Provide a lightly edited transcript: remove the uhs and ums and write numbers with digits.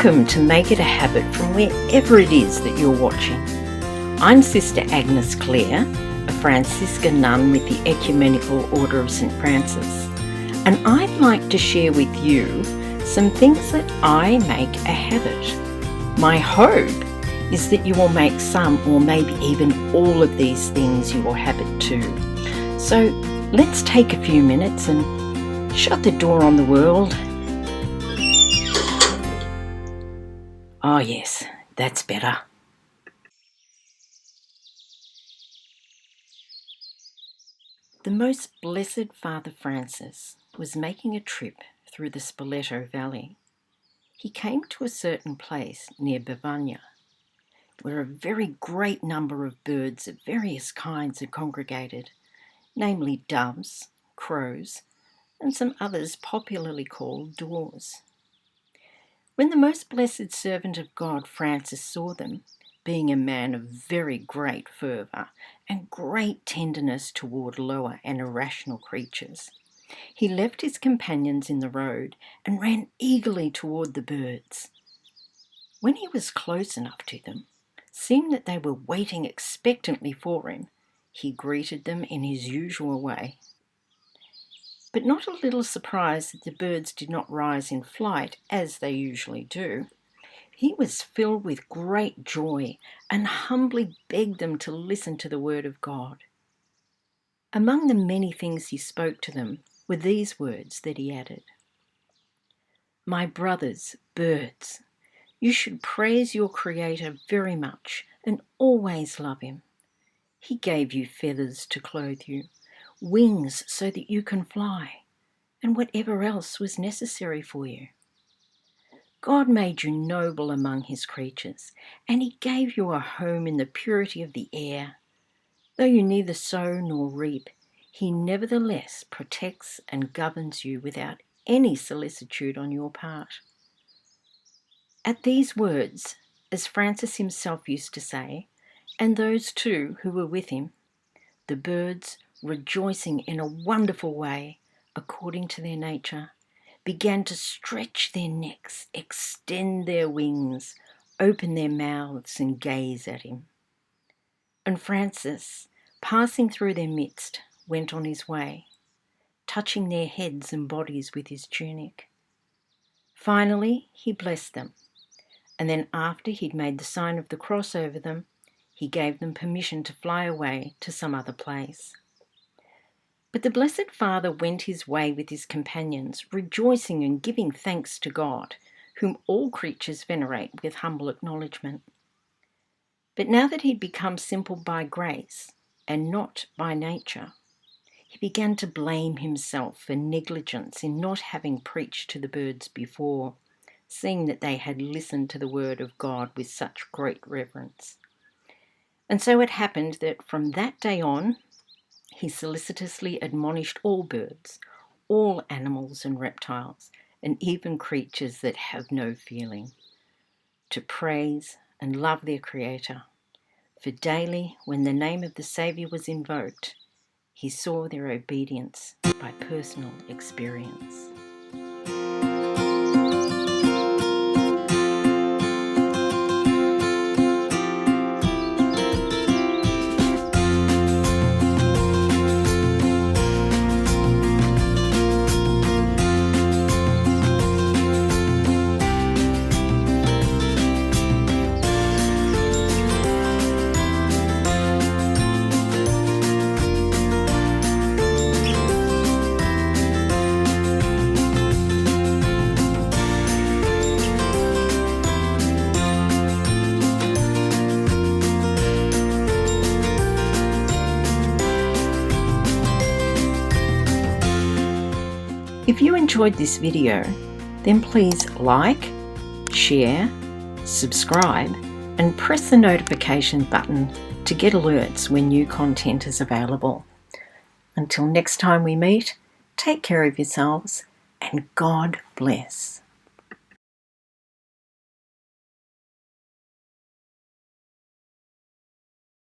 Welcome to Make It a Habit from wherever it is that you're watching. I'm Sister Agnes Clare, a Franciscan nun with the Ecumenical Order of St. Francis, and I'd like to share with you some things that I make a habit. My hope is that you will make some or maybe even all of these things your habit too. So let's take a few minutes and shut the door on the world. Oh yes, that's better. The Most Blessed Father Francis was making a trip through the Spoleto Valley. He came to a certain place near Bavagne, where a very great number of birds of various kinds had congregated, namely doves, crows, and some others popularly called daws. When the Most Blessed Servant of God, Francis, saw them, being a man of very great fervour and great tenderness toward lower and irrational creatures, he left his companions in the road and ran eagerly toward the birds. When he was close enough to them, seeing that they were waiting expectantly for him, he greeted them in his usual way. But not a little surprised that the birds did not rise in flight as they usually do, he was filled with great joy and humbly begged them to listen to the word of God. Among the many things he spoke to them were these words that he added: "My brothers, birds, you should praise your Creator very much and always love him. He gave you feathers to clothe you, wings so that you can fly, and whatever else was necessary for you. God made you noble among his creatures, and he gave you a home in the purity of the air. Though you neither sow nor reap, he nevertheless protects and governs you without any solicitude on your part." At these words, as Francis himself used to say, and those too who were with him, the birds, rejoicing in a wonderful way, according to their nature, began to stretch their necks, extend their wings, open their mouths and gaze at him. And Francis, passing through their midst, went on his way, touching their heads and bodies with his tunic. Finally, he blessed them, and then after he'd made the sign of the cross over them, he gave them permission to fly away to some other place. But the Blessed Father went his way with his companions, rejoicing and giving thanks to God, whom all creatures venerate with humble acknowledgement. But now that he'd become simple by grace and not by nature, he began to blame himself for negligence in not having preached to the birds before, seeing that they had listened to the word of God with such great reverence. And so it happened that from that day on, he solicitously admonished all birds, all animals and reptiles, and even creatures that have no feeling, to praise and love their Creator. For daily, when the name of the Saviour was invoked, he saw their obedience by personal experience. If you enjoyed this video, then please like, share, subscribe, and press the notification button to get alerts when new content is available. Until next time we meet, take care of yourselves and God bless.